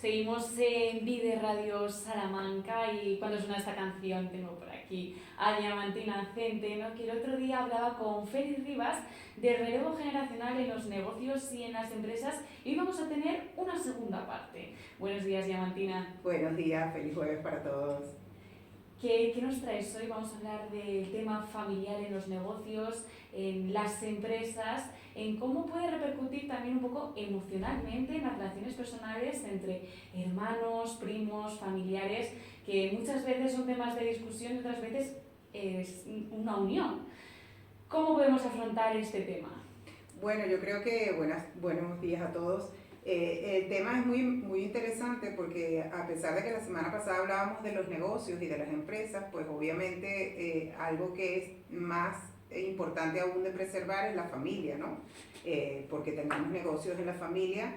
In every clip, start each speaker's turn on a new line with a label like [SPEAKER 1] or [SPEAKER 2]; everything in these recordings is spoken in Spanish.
[SPEAKER 1] Seguimos en Vide Radio Salamanca y cuando suena esta canción tengo por aquí a Diamantina Centeno, que el otro día hablaba con Félix Rivas de relevo generacional en los negocios y en las empresas y hoy vamos a tener una segunda parte. Buenos días, Diamantina.
[SPEAKER 2] Buenos días, feliz jueves para todos.
[SPEAKER 1] ¿Qué nos traes hoy? Vamos a hablar del tema familiar en los negocios, en las empresas, en cómo puede repercutir también un poco emocionalmente en las relaciones personales entre hermanos, primos, familiares, que muchas veces son temas de discusión y otras veces es una unión. ¿Cómo podemos afrontar este tema?
[SPEAKER 2] Bueno, yo creo que buenos días a todos. El tema es muy interesante porque a pesar de que la semana pasada hablábamos de los negocios y de las empresas, pues obviamente algo que es más importante aún de preservar es la familia, ¿no? Porque tenemos negocios en la familia,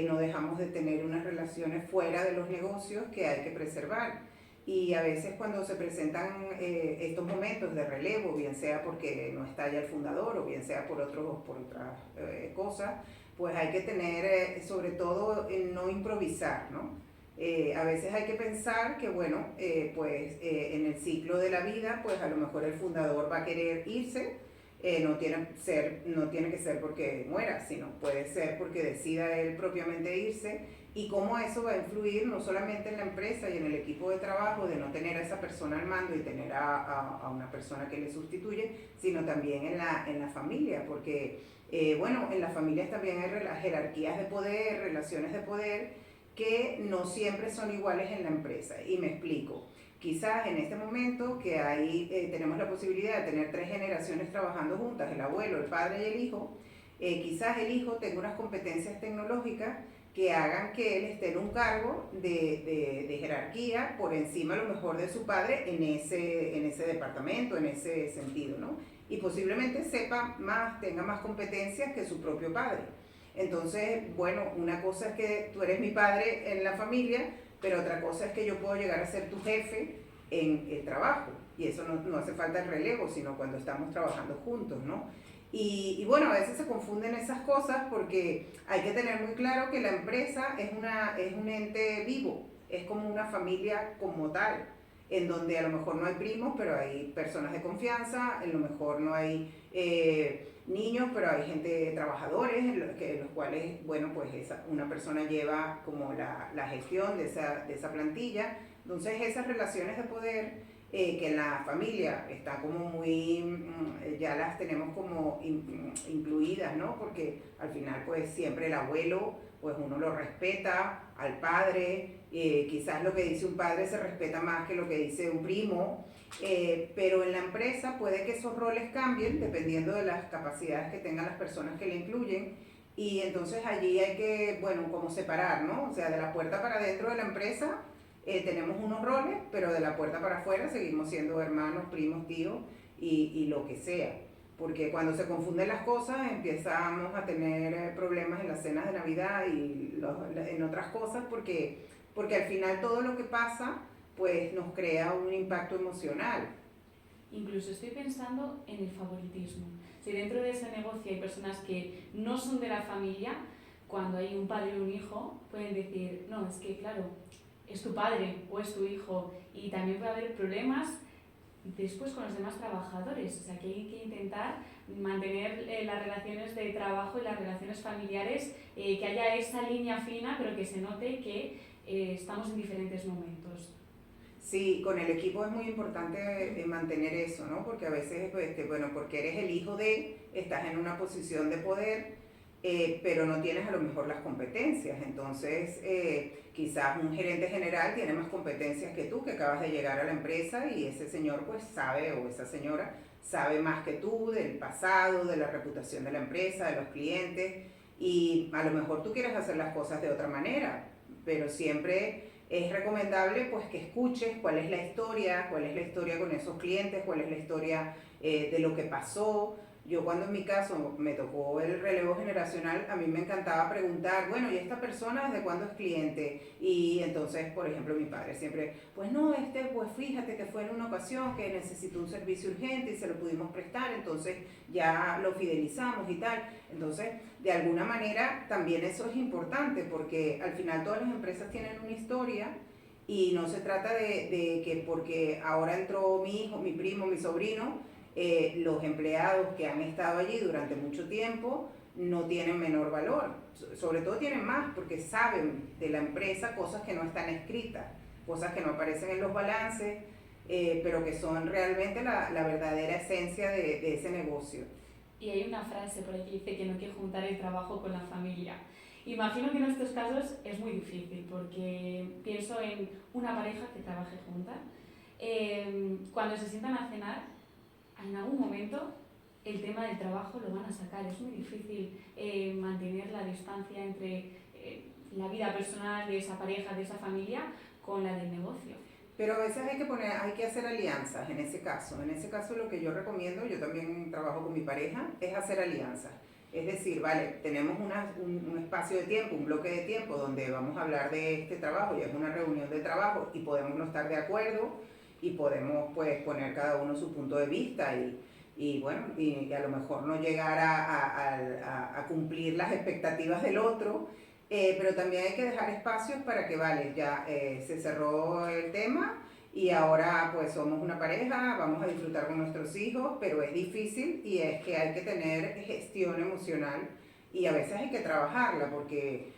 [SPEAKER 2] no dejamos de tener unas relaciones fuera de los negocios que hay que preservar. Y a veces cuando se presentan estos momentos de relevo, bien sea porque no está ya el fundador o bien sea por otras cosas, pues hay que tener, sobre todo, no improvisar, ¿no? A veces hay que pensar que, bueno, en el ciclo de la vida, pues a lo mejor el fundador va a querer irse, no tiene que ser porque muera, sino puede ser porque decida él propiamente irse, y cómo eso va a influir no solamente en la empresa y en el equipo de trabajo, de no tener a esa persona al mando y tener a una persona que le sustituye, sino también en la familia, porque en las familias también hay jerarquías de poder, relaciones de poder, que no siempre son iguales en la empresa. Y me explico. Quizás en este momento que tenemos la posibilidad de tener 3 generaciones trabajando juntas, el abuelo, el padre y el hijo, quizás el hijo tenga unas competencias tecnológicas que hagan que él esté en un cargo de jerarquía por encima a lo mejor de su padre en ese departamento, en ese sentido, ¿no? Y posiblemente tenga más competencias que su propio padre. Entonces, bueno, una cosa es que tú eres mi padre en la familia, pero otra cosa es que yo puedo llegar a ser tu jefe en el trabajo. Y eso no hace falta el relevo, sino cuando estamos trabajando juntos, ¿no? Y bueno, a veces se confunden esas cosas porque hay que tener muy claro que la empresa es un ente vivo, es como una familia como tal, en donde a lo mejor no hay primos, pero hay personas de confianza, a lo mejor no hay niños, pero hay gente, trabajadores, en los cuales, bueno, pues una persona lleva como la gestión de esa plantilla. Entonces esas relaciones de poder que en la familia está como ya las tenemos como incluidas, ¿no? Porque al final pues siempre el abuelo, pues uno lo respeta, al padre, quizás lo que dice un padre se respeta más que lo que dice un primo, pero en la empresa puede que esos roles cambien dependiendo de las capacidades que tengan las personas que le incluyen, y entonces allí hay que, bueno, como separar, ¿no? O sea, de la puerta para adentro de la empresa tenemos unos roles, pero de la puerta para afuera seguimos siendo hermanos, primos, tíos y lo que sea. Porque cuando se confunden las cosas empezamos a tener problemas en las cenas de Navidad y en otras cosas, porque al final todo lo que pasa pues nos crea un impacto emocional.
[SPEAKER 1] Incluso estoy pensando en el favoritismo. Si dentro de ese negocio hay personas que no son de la familia, cuando hay un padre y un hijo, pueden decir, no, es que claro, es tu padre o es tu hijo, y también puede haber problemas después con los demás trabajadores. O sea que hay que intentar mantener las relaciones de trabajo y las relaciones familiares, que haya esa línea fina, pero que se note que estamos en diferentes momentos.
[SPEAKER 2] Sí, con el equipo es muy importante mantener eso, ¿no? Porque a veces, porque eres el hijo estás en una posición de poder, pero no tienes a lo mejor las competencias. Entonces, quizás un gerente general tiene más competencias que tú, que acabas de llegar a la empresa, y ese señor pues sabe, o esa señora sabe más que tú del pasado, de la reputación de la empresa, de los clientes, y a lo mejor tú quieres hacer las cosas de otra manera, pero siempre es recomendable pues que escuches cuál es la historia con esos clientes, cuál es la historia de lo que pasó, Yo cuando en mi caso me tocó el relevo generacional, a mí me encantaba preguntar, bueno, ¿y esta persona desde cuándo es cliente? Y entonces, por ejemplo, mi padre siempre, pues no, pues fíjate que fue en una ocasión que necesitó un servicio urgente y se lo pudimos prestar, entonces ya lo fidelizamos y tal. Entonces, de alguna manera, también eso es importante porque al final todas las empresas tienen una historia y no se trata de que porque ahora entró mi hijo, mi primo, mi sobrino, los empleados que han estado allí durante mucho tiempo no tienen menor valor, sobre todo tienen más porque saben de la empresa cosas que no están escritas, cosas que no aparecen en los balances, pero que son realmente la verdadera esencia de ese negocio.
[SPEAKER 1] Y hay una frase por ahí que dice que no hay que juntar el trabajo con la familia. Imagino que en estos casos es muy difícil porque pienso en una pareja que trabaje junta. Cuando se sientan a cenar, en algún momento el tema del trabajo lo van a sacar. Es muy difícil mantener la distancia entre la vida personal de esa pareja, de esa familia, con la del negocio.
[SPEAKER 2] Pero a veces hay que hacer alianzas en ese caso. En ese caso lo que yo recomiendo, yo también trabajo con mi pareja, es hacer alianzas. Es decir, vale, tenemos un espacio de tiempo, un bloque de tiempo donde vamos a hablar de este trabajo y es una reunión de trabajo y podemos no estar de acuerdo y podemos pues poner cada uno su punto de vista y bueno, y a lo mejor no llegar a cumplir las expectativas del otro, pero también hay que dejar espacios para que, vale, ya se cerró el tema y ahora pues somos una pareja, vamos a disfrutar con nuestros hijos, pero es difícil y es que hay que tener gestión emocional y a veces hay que trabajarla porque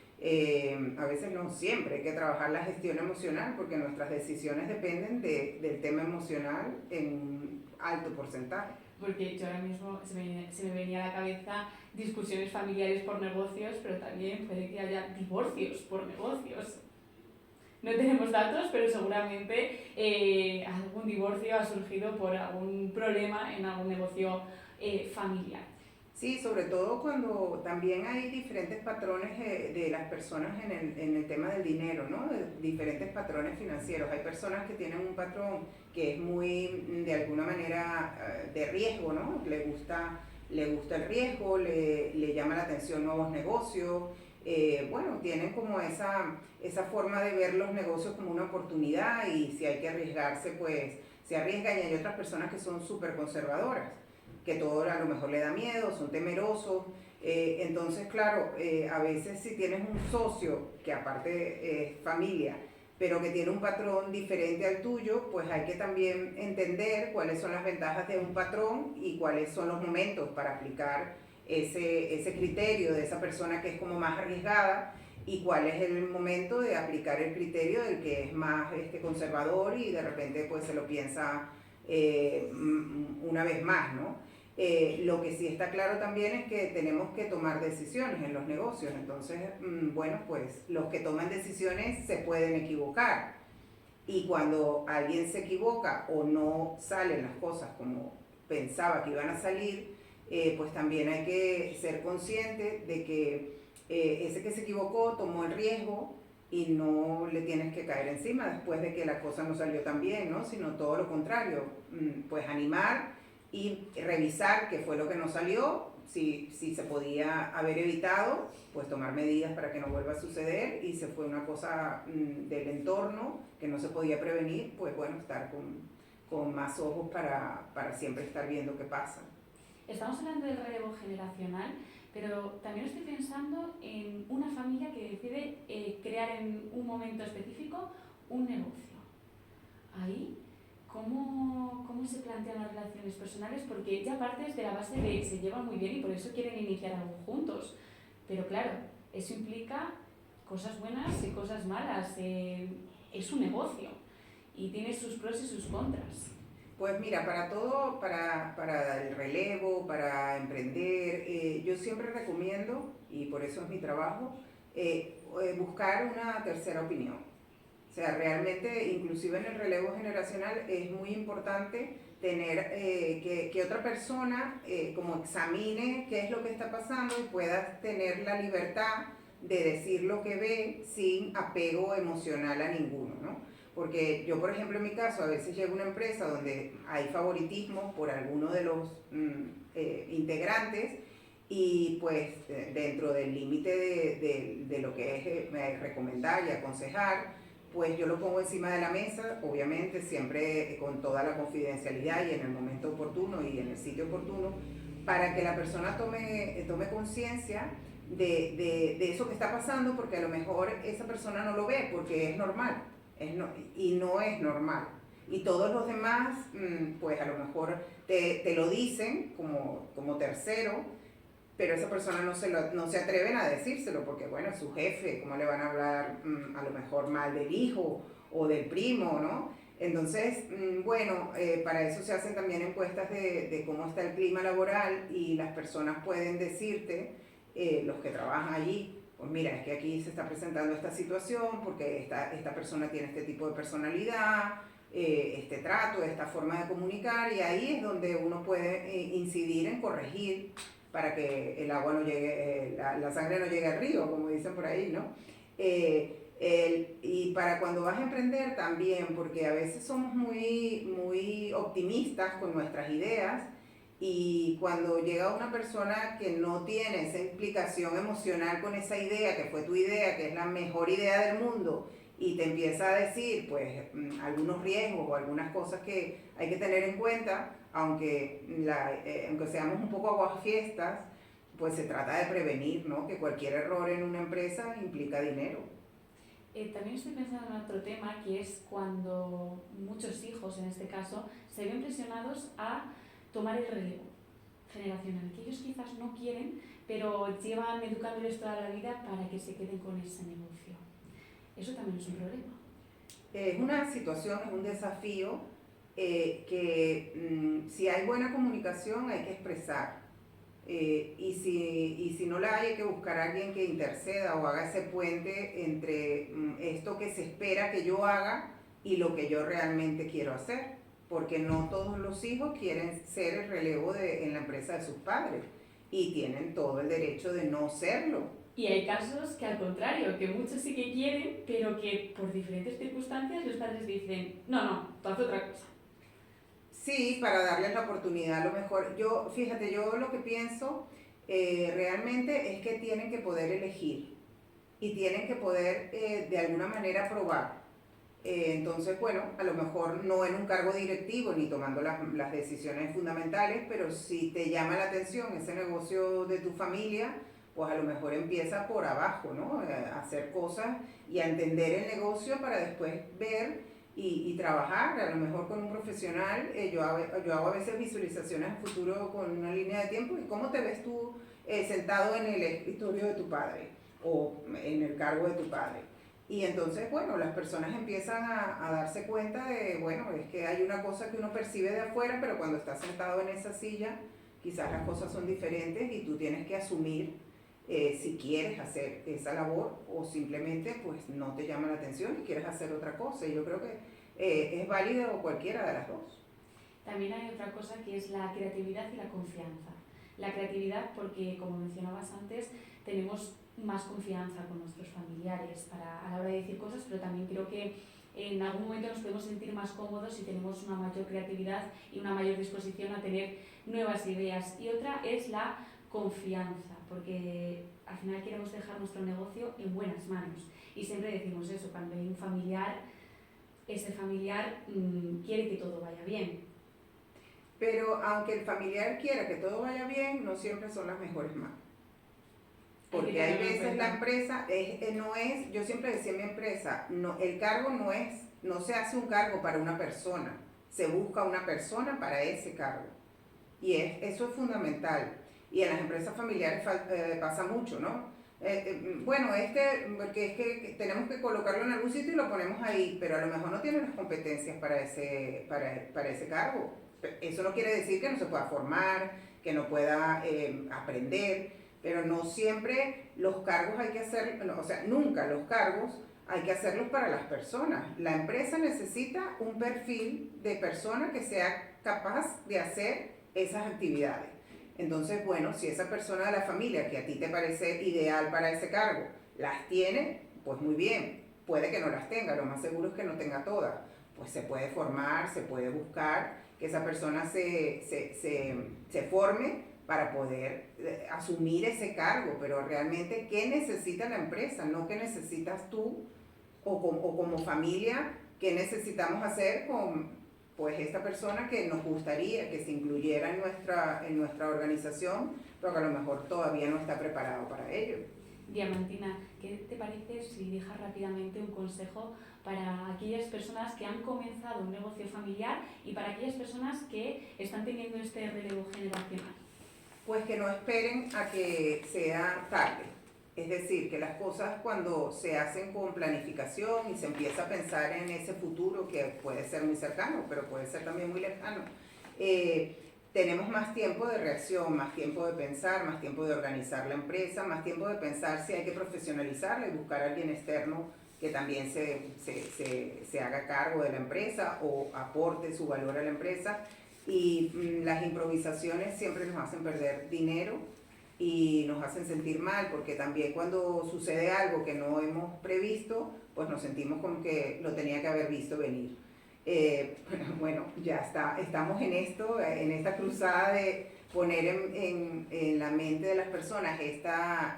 [SPEAKER 2] a veces no siempre hay que trabajar la gestión emocional porque nuestras decisiones dependen del tema emocional en un alto porcentaje.
[SPEAKER 1] Porque yo ahora mismo se me venía a la cabeza discusiones familiares por negocios, pero también puede que haya divorcios por negocios. No tenemos datos, pero seguramente algún divorcio ha surgido por algún problema en algún negocio familiar.
[SPEAKER 2] Sí, sobre todo cuando también hay diferentes patrones de las personas en el tema del dinero, ¿no? De diferentes patrones financieros. Hay personas que tienen un patrón que es muy, de alguna manera, de riesgo, ¿no? Le gusta el riesgo, le llama la atención nuevos negocios. Bueno, tienen como esa forma de ver los negocios como una oportunidad y si hay que arriesgarse, pues se arriesgan y hay otras personas que son súper conservadoras que todo a lo mejor le da miedo, son temerosos. Entonces, claro, a veces si tienes un socio que aparte es familia, pero que tiene un patrón diferente al tuyo, pues hay que también entender cuáles son las ventajas de un patrón y cuáles son los momentos para aplicar ese criterio de esa persona que es como más arriesgada y cuál es el momento de aplicar el criterio del que es más conservador y de repente pues se lo piensa una vez más, ¿no? Lo que sí está claro también es que tenemos que tomar decisiones en los negocios, entonces, bueno, pues los que toman decisiones se pueden equivocar y cuando alguien se equivoca o no salen las cosas como pensaba que iban a salir, pues también hay que ser consciente de que ese que se equivocó tomó el riesgo y no le tienes que caer encima después de que la cosa no salió tan bien, ¿no? Sino todo lo contrario, pues animar y revisar qué fue lo que no salió, si se podía haber evitado, pues tomar medidas para que no vuelva a suceder y si fue una cosa del entorno que no se podía prevenir, pues bueno, estar con más ojos para siempre estar viendo qué pasa.
[SPEAKER 1] Estamos hablando del relevo generacional, pero también estoy pensando en una familia que decide crear en un momento específico un negocio. Ahí, ¿cómo se plantean las relaciones personales? Porque ya partes de la base de que se llevan muy bien y por eso quieren iniciar algo juntos. Pero claro, eso implica cosas buenas y cosas malas. Es un negocio y tiene sus pros y sus contras.
[SPEAKER 2] Pues mira, para todo, para el relevo, para emprender, yo siempre recomiendo, y por eso es mi trabajo, buscar una tercera opinión. O sea, realmente, inclusive en el relevo generacional, es muy importante tener que otra persona como examine qué es lo que está pasando y pueda tener la libertad de decir lo que ve sin apego emocional a ninguno, ¿no? Porque yo, por ejemplo, en mi caso, a veces llego a una empresa donde hay favoritismo por alguno de los integrantes y pues dentro del límite de lo que es recomendar y aconsejar, pues yo lo pongo encima de la mesa, obviamente siempre con toda la confidencialidad y en el momento oportuno y en el sitio oportuno, para que la persona tome conciencia de eso que está pasando, porque a lo mejor esa persona no lo ve porque es normal y no es normal. Y todos los demás, pues a lo mejor te lo dicen como tercero, pero esa persona no se atreven a decírselo porque, bueno, es su jefe, ¿cómo le van a hablar a lo mejor mal del hijo o del primo, ¿no? Entonces, bueno, para eso se hacen también encuestas de cómo está el clima laboral y las personas pueden decirte, los que trabajan allí, pues mira, es que aquí se está presentando esta situación porque esta persona tiene este tipo de personalidad, este trato, esta forma de comunicar, y ahí es donde uno puede incidir en corregir para que el agua no llegue, la sangre no llegue al río, como dicen por ahí, ¿no? Y para cuando vas a emprender también, porque a veces somos muy optimistas con nuestras ideas, y cuando llega una persona que no tiene esa implicación emocional con esa idea, que fue tu idea, que es la mejor idea del mundo, y te empieza a decir pues algunos riesgos o algunas cosas que hay que tener en cuenta, aunque seamos un poco aguafiestas, pues se trata de prevenir, ¿no? Que cualquier error en una empresa implica dinero.
[SPEAKER 1] También estoy pensando en otro tema, que es cuando muchos hijos, en este caso, se ven presionados a tomar el relevo generacional, que ellos quizás no quieren, pero llevan educándoles toda la vida para que se queden con ese negocio. Eso también es un problema.
[SPEAKER 2] Es una situación, es un desafío que si hay buena comunicación hay que expresar. Y si no la hay que buscar a alguien que interceda o haga ese puente entre esto que se espera que yo haga y lo que yo realmente quiero hacer, porque no todos los hijos quieren ser el relevo en la empresa de sus padres y tienen todo el derecho de no serlo.
[SPEAKER 1] Y hay casos que al contrario, que muchos sí que quieren, pero que por diferentes circunstancias los padres dicen, no, tú haz otra cosa.
[SPEAKER 2] Sí, para darles la oportunidad a lo mejor. Fíjate, yo lo que pienso realmente es que tienen que poder elegir y tienen que poder de alguna manera probar. Entonces, bueno, a lo mejor no en un cargo directivo ni tomando las decisiones fundamentales, pero si te llama la atención ese negocio de tu familia, pues a lo mejor empieza por abajo, ¿no? A hacer cosas y a entender el negocio para después ver y trabajar, a lo mejor con un profesional. Yo hago a veces visualizaciones a futuro con una línea de tiempo y cómo te ves tú sentado en el escritorio de tu padre o en el cargo de tu padre. Y entonces, bueno, las personas empiezan a darse cuenta de, bueno, es que hay una cosa que uno percibe de afuera, pero cuando estás sentado en esa silla, quizás las cosas son diferentes y tú tienes que asumir si quieres hacer esa labor o simplemente pues no te llama la atención y quieres hacer otra cosa. Y yo creo que es válido cualquiera de las dos.
[SPEAKER 1] También hay otra cosa que es la creatividad y la confianza. La creatividad porque, como mencionabas antes, tenemos más confianza con nuestros familiares a la hora de decir cosas, pero también creo que en algún momento nos podemos sentir más cómodos si tenemos una mayor creatividad y una mayor disposición a tener nuevas ideas. Y otra es la confianza, porque al final queremos dejar nuestro negocio en buenas manos. Y siempre decimos eso, cuando hay un familiar, ese familiar quiere que todo vaya bien.
[SPEAKER 2] Pero aunque el familiar quiera que todo vaya bien, no siempre son las mejores manos. Porque hay veces la empresa no es, yo siempre decía en mi empresa, el cargo no se hace un cargo para una persona, se busca una persona para ese cargo. Y eso es fundamental. Y en las empresas familiares pasa mucho, ¿no? Bueno, porque es que tenemos que colocarlo en algún sitio y lo ponemos ahí, pero a lo mejor no tiene las competencias para ese cargo. Eso no quiere decir que no se pueda formar, que no pueda aprender, pero no siempre los cargos hay que hacer, o sea, nunca los cargos hay que hacerlos para las personas. La empresa necesita un perfil de persona que sea capaz de hacer esas actividades. Entonces, bueno, si esa persona de la familia que a ti te parece ideal para ese cargo las tiene, pues muy bien, puede que no las tenga, lo más seguro es que no tenga todas. Pues se puede formar, se puede buscar que esa persona se forme para poder asumir ese cargo, pero realmente qué necesita la empresa, no qué necesitas tú o como familia, qué necesitamos hacer con pues esta persona que nos gustaría que se incluyera en nuestra organización, pero que a lo mejor todavía no está preparado para ello.
[SPEAKER 1] Diamantina, ¿qué te parece si dejas rápidamente un consejo para aquellas personas que han comenzado un negocio familiar y para aquellas personas que están teniendo este relevo generacional?
[SPEAKER 2] Pues que no esperen a que sea tarde. Es decir, que las cosas cuando se hacen con planificación y se empieza a pensar en ese futuro que puede ser muy cercano, pero puede ser también muy lejano, tenemos más tiempo de reacción, más tiempo de pensar, más tiempo de organizar la empresa, más tiempo de pensar si hay que profesionalizarla y buscar a alguien externo que también se haga cargo de la empresa o aporte su valor a la empresa. Y las improvisaciones siempre nos hacen perder dinero y nos hacen sentir mal, porque también cuando sucede algo que no hemos previsto, pues nos sentimos como que lo tenía que haber visto venir. Bueno, ya estamos en esto, en esta cruzada de poner en la mente de las personas esta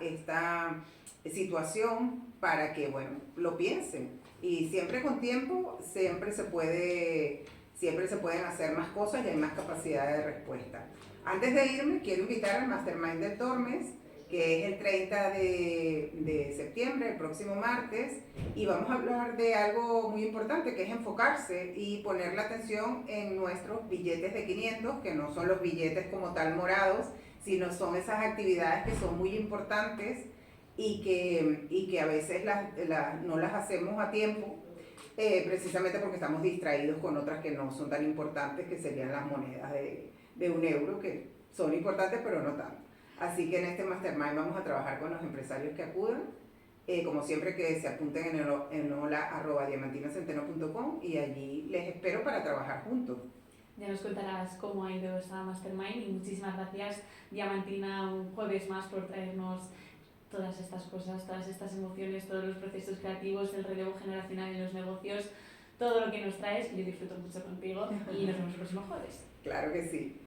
[SPEAKER 2] situación para que, bueno, lo piensen. Y siempre con tiempo, siempre se pueden hacer más cosas y hay más capacidad de respuesta. Antes de irme, quiero invitar al Mastermind de Tormes, que es el 30 de septiembre, el próximo martes, y vamos a hablar de algo muy importante, que es enfocarse y poner la atención en nuestros billetes de 500, que no son los billetes como tal morados, sino son esas actividades que son muy importantes y que a veces no las hacemos a tiempo, precisamente porque estamos distraídos con otras que no son tan importantes, que serían las monedas de €1, que son importantes pero no tanto. Así que en este Mastermind vamos a trabajar con los empresarios que acudan, como siempre que se apunten en hola@diamantinacenteno.com y allí les espero para trabajar juntos.
[SPEAKER 1] Ya nos contarás cómo ha ido esa Mastermind y muchísimas gracias, Diamantina, un jueves más por traernos todas estas cosas, todas estas emociones, todos los procesos creativos, el relevo generacional en los negocios, todo lo que nos traes, que yo disfruto mucho contigo y nos vemos el próximo jueves.
[SPEAKER 2] Claro que sí.